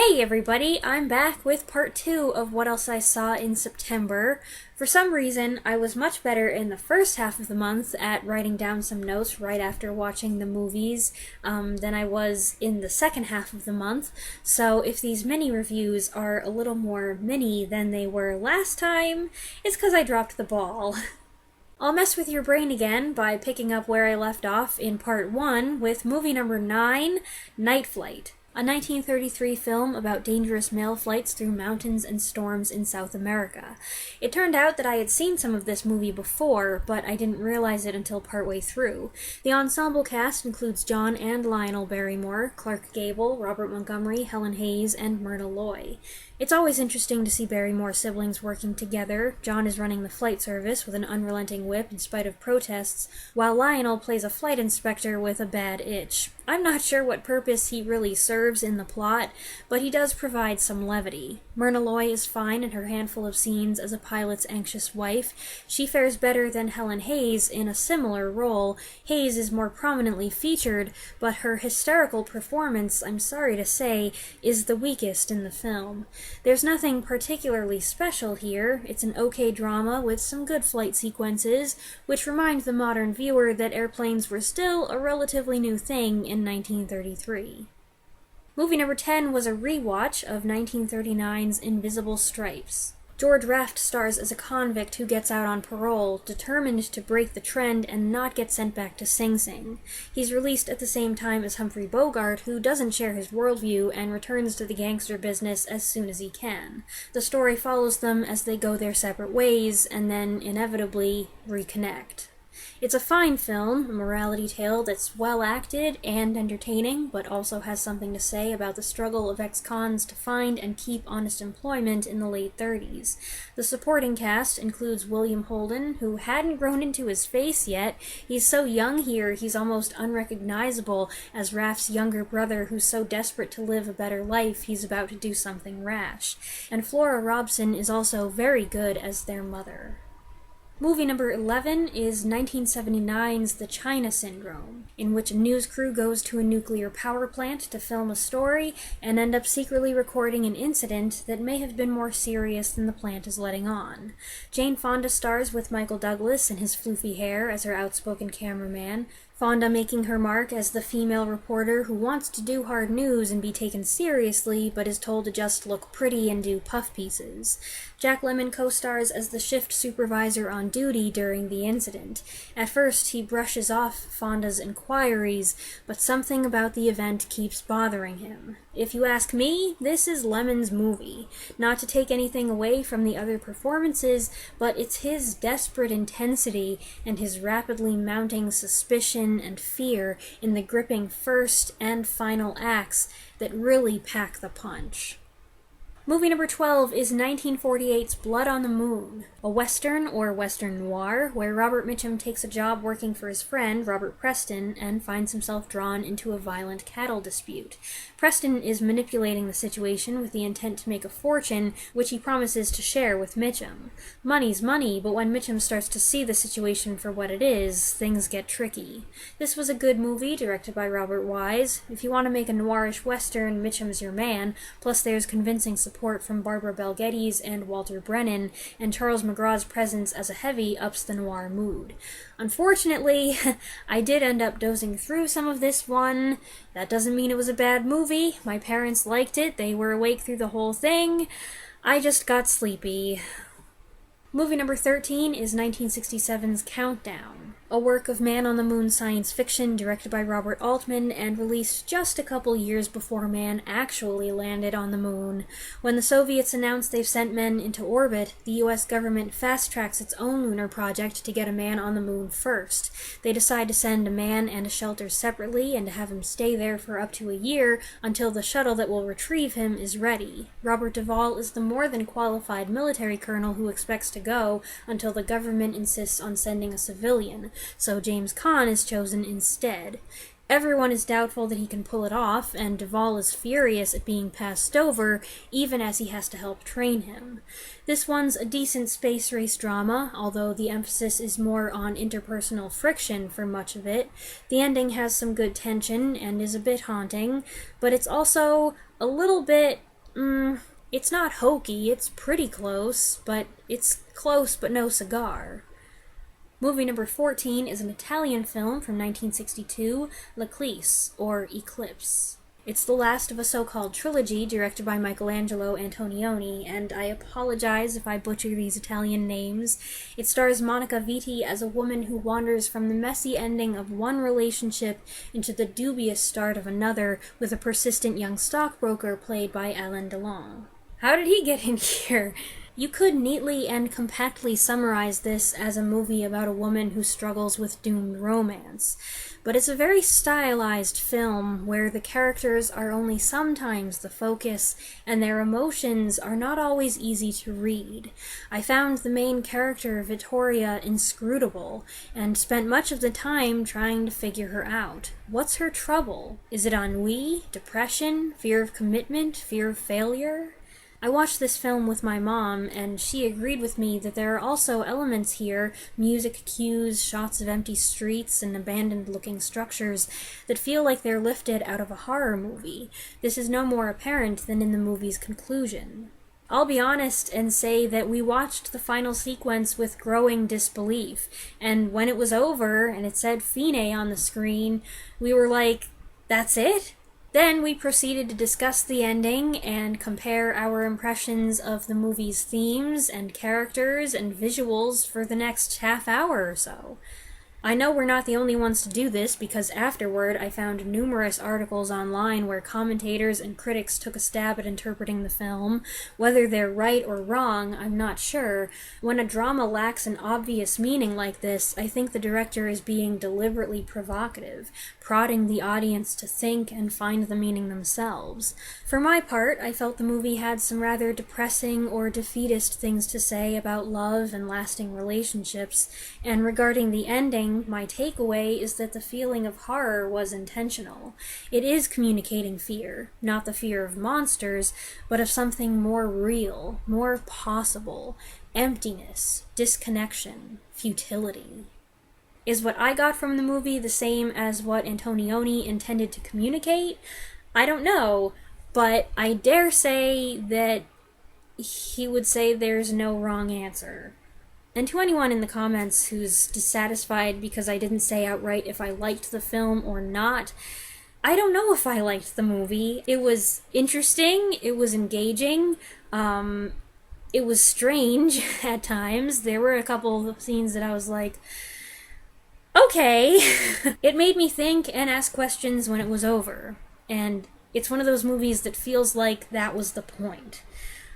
Hey everybody, I'm back with part 2 of What Else I Saw in September. For some reason, I was much better in the first half of the month at writing down some notes right after watching the movies than I was in the second half of the month, so if these mini reviews are a little more mini than they were last time, it's because I dropped the ball. I'll mess with your brain again by picking up where I left off in part 1 with movie number 9, Night Flight, a 1933 film about dangerous mail flights through mountains and storms in South America. It turned out that I had seen some of this movie before, but I didn't realize it until partway through. The ensemble cast includes John and Lionel Barrymore, Clark Gable, Robert Montgomery, Helen Hayes, and Myrna Loy. It's always interesting to see Barrymore siblings working together. John is running the flight service with an unrelenting whip in spite of protests, while Lionel plays a flight inspector with a bad itch. I'm not sure what purpose he really serves in the plot, but he does provide some levity. Myrna Loy is fine in her handful of scenes as a pilot's anxious wife. She fares better than Helen Hayes in a similar role. Hayes is more prominently featured, but her hysterical performance, I'm sorry to say, is the weakest in the film. There's nothing particularly special here. It's an okay drama with some good flight sequences, which remind the modern viewer that airplanes were still a relatively new thing in 1933. Movie number 10 was a rewatch of 1939's Invisible Stripes. George Raft stars as a convict who gets out on parole, determined to break the trend and not get sent back to Sing Sing. He's released at the same time as Humphrey Bogart, who doesn't share his worldview and returns to the gangster business as soon as he can. The story follows them as they go their separate ways and then inevitably reconnect. It's a fine film, a morality tale that's well acted and entertaining, but also has something to say about the struggle of ex-cons to find and keep honest employment in the late 30s. The supporting cast includes William Holden, who hadn't grown into his face yet. He's so young here, he's almost unrecognizable as Raft's younger brother who's so desperate to live a better life he's about to do something rash. And Flora Robson is also very good as their mother. Movie number 11 is 1979's The China Syndrome, in which a news crew goes to a nuclear power plant to film a story and end up secretly recording an incident that may have been more serious than the plant is letting on. Jane Fonda stars with Michael Douglas in his floofy hair as her outspoken cameraman, Fonda making her mark as the female reporter who wants to do hard news and be taken seriously, but is told to just look pretty and do puff pieces. Jack Lemmon co-stars as the shift supervisor on duty during the incident. At first, he brushes off Fonda's inquiries, but something about the event keeps bothering him. If you ask me, this is Lemmon's movie. Not to take anything away from the other performances, but it's his desperate intensity and his rapidly mounting suspicion and fear in the gripping first and final acts that really pack the punch. Movie number 12 is 1948's Blood on the Moon, a western or western noir where Robert Mitchum takes a job working for his friend, Robert Preston, and finds himself drawn into a violent cattle dispute. Preston is manipulating the situation with the intent to make a fortune, which he promises to share with Mitchum. Money's money, but when Mitchum starts to see the situation for what it is, things get tricky. This was a good movie, directed by Robert Wise. If you want to make a noirish western, Mitchum's your man, plus there's convincing support from Barbara Bel Geddes and Walter Brennan, and Charles McGraw's presence as a heavy ups the noir mood. Unfortunately, I did end up dozing through some of this one. That doesn't mean it was a bad movie. My parents liked it. They were awake through the whole thing. I just got sleepy. Movie number 13 is 1967's Countdown, a work of man-on-the-moon science fiction directed by Robert Altman and released just a couple years before man actually landed on the moon. When the Soviets announced they've sent men into orbit, the US government fast-tracks its own lunar project to get a man on the moon first. They decide to send a man and a shelter separately and to have him stay there for up to a year until the shuttle that will retrieve him is ready. Robert Duvall is the more than qualified military colonel who expects to go until the government insists on sending a civilian, so James Caan is chosen instead. Everyone is doubtful that he can pull it off, and Duvall is furious at being passed over, even as he has to help train him. This one's a decent space race drama, although the emphasis is more on interpersonal friction for much of it. The ending has some good tension and is a bit haunting, but it's also a little bit It's not hokey, it's pretty close, but it's close but no cigar. Movie number 14 is an Italian film from 1962, L'Eclisse, or Eclipse. It's the last of a so-called trilogy directed by Michelangelo Antonioni, and I apologize if I butcher these Italian names. It stars Monica Vitti as a woman who wanders from the messy ending of one relationship into the dubious start of another with a persistent young stockbroker played by Alain Delon. How did he get in here? You could neatly and compactly summarize this as a movie about a woman who struggles with doomed romance. But it's a very stylized film where the characters are only sometimes the focus and their emotions are not always easy to read. I found the main character, Vittoria, inscrutable and spent much of the time trying to figure her out. What's her trouble? Is it ennui, depression, fear of commitment, fear of failure? I watched this film with my mom, and she agreed with me that there are also elements here, music cues, shots of empty streets, and abandoned-looking structures, that feel like they're lifted out of a horror movie. This is no more apparent than in the movie's conclusion. I'll be honest and say that we watched the final sequence with growing disbelief, and when it was over and it said Fine on the screen, we were like, that's it? Then we proceeded to discuss the ending and compare our impressions of the movie's themes and characters and visuals for the next half hour or so. I know we're not the only ones to do this because afterward I found numerous articles online where commentators and critics took a stab at interpreting the film. Whether they're right or wrong, I'm not sure. When a drama lacks an obvious meaning like this, I think the director is being deliberately provocative, prodding the audience to think and find the meaning themselves. For my part, I felt the movie had some rather depressing or defeatist things to say about love and lasting relationships, and regarding the ending, my takeaway is that the feeling of horror was intentional. It is communicating fear, not the fear of monsters, but of something more real, more possible, emptiness, disconnection, futility. Is what I got from the movie the same as what Antonioni intended to communicate? I don't know, but I dare say that he would say there's no wrong answer. And to anyone in the comments who's dissatisfied because I didn't say outright if I liked the film or not, I don't know if I liked the movie. It was interesting, it was engaging, it was strange at times. There were a couple of scenes that I was like, okay. It made me think and ask questions when it was over. And it's one of those movies that feels like that was the point.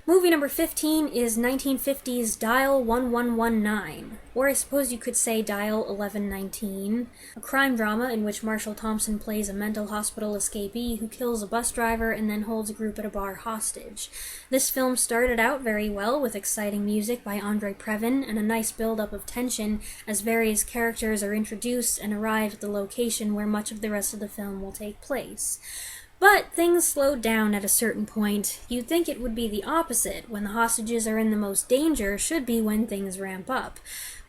Movie number 15 is 1950's Dial 1119, or I suppose you could say Dial 1119, a crime drama in which Marshall Thompson plays a mental hospital escapee who kills a bus driver and then holds a group at a bar hostage. This film started out very well with exciting music by Andre Previn and a nice build-up of tension as various characters are introduced and arrive at the location where much of the rest of the film will take place. But things slowed down at a certain point. You'd think it would be the opposite. When the hostages are in the most danger should be when things ramp up.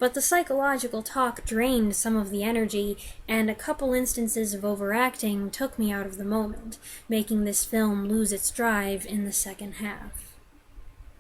But the psychological talk drained some of the energy, and a couple instances of overacting took me out of the moment, making this film lose its drive in the second half.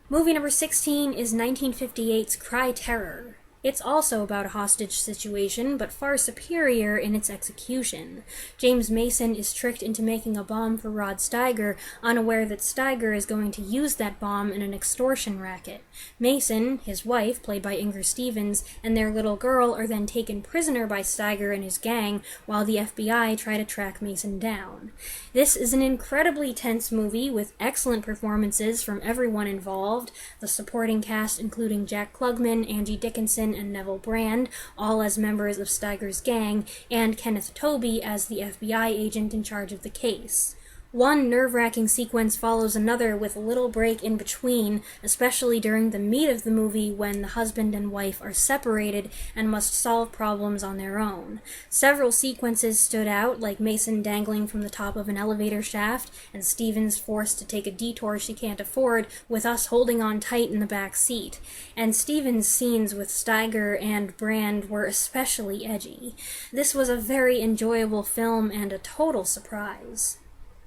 Movie number 16 is 1958's Cry Terror. It's also about a hostage situation, but far superior in its execution. James Mason is tricked into making a bomb for Rod Steiger, unaware that Steiger is going to use that bomb in an extortion racket. Mason, his wife, played by Inger Stevens, and their little girl are then taken prisoner by Steiger and his gang, while the FBI try to track Mason down. This is an incredibly tense movie with excellent performances from everyone involved, the supporting cast including Jack Klugman, Angie Dickinson, and Neville Brand, all as members of Steiger's gang, and Kenneth Tobey as the FBI agent in charge of the case. One nerve-wracking sequence follows another with a little break in between, especially during the meat of the movie when the husband and wife are separated and must solve problems on their own. Several sequences stood out, like Mason dangling from the top of an elevator shaft and Stevens forced to take a detour she can't afford, with us holding on tight in the back seat. And Stevens' scenes with Steiger and Brand were especially edgy. This was a very enjoyable film and a total surprise.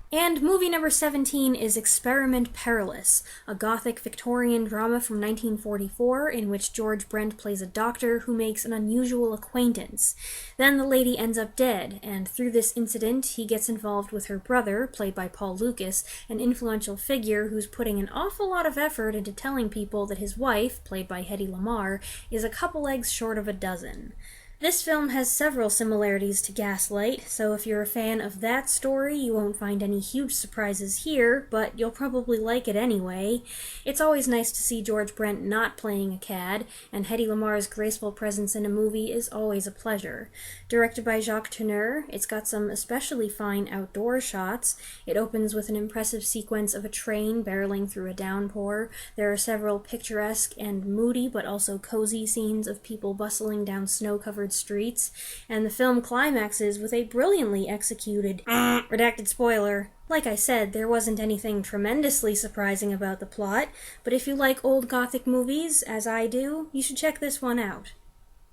And movie number 17 is Experiment Perilous, a gothic Victorian drama from 1944 in which George Brent plays a doctor who makes an unusual acquaintance. Then the lady ends up dead, and through this incident he gets involved with her brother, played by Paul Lucas, an influential figure who's putting an awful lot of effort into telling people that his wife, played by Hedy Lamarr, is a couple eggs short of a dozen. This film has several similarities to Gaslight, so if you're a fan of that story, you won't find any huge surprises here, but you'll probably like it anyway. It's always nice to see George Brent not playing a cad, and Hedy Lamarr's graceful presence in a movie is always a pleasure. Directed by Jacques Tourneur, it's got some especially fine outdoor shots. It opens with an impressive sequence of a train barreling through a downpour. There are several picturesque and moody but also cozy scenes of people bustling down snow-covered streets, and the film climaxes with a brilliantly executed redacted spoiler. Like I said, there wasn't anything tremendously surprising about the plot, but if you like old gothic movies, as I do, you should check this one out.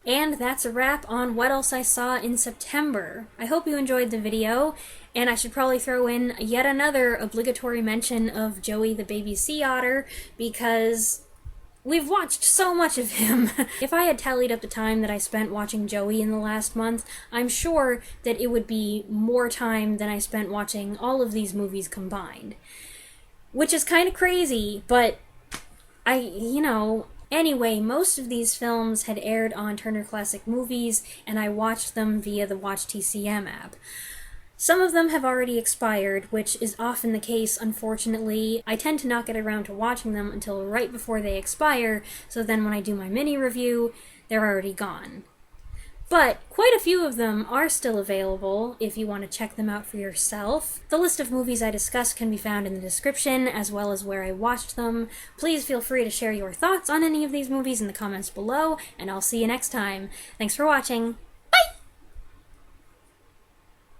And that's a wrap on what else I saw in September. I hope you enjoyed the video, and I should probably throw in yet another obligatory mention of Joey the Baby Sea Otter, because we've watched so much of him. If I had tallied up the time that I spent watching Joey in the last month, I'm sure that it would be more time than I spent watching all of these movies combined. Which is kind of crazy, but Anyway, most of these films had aired on Turner Classic Movies, and I watched them via the Watch TCM app. Some of them have already expired, which is often the case, unfortunately. I tend to not get around to watching them until right before they expire, so then when I do my mini review, they're already gone. But quite a few of them are still available if you want to check them out for yourself. The list of movies I discussed can be found in the description, as well as where I watched them. Please feel free to share your thoughts on any of these movies in the comments below, and I'll see you next time. Thanks for watching!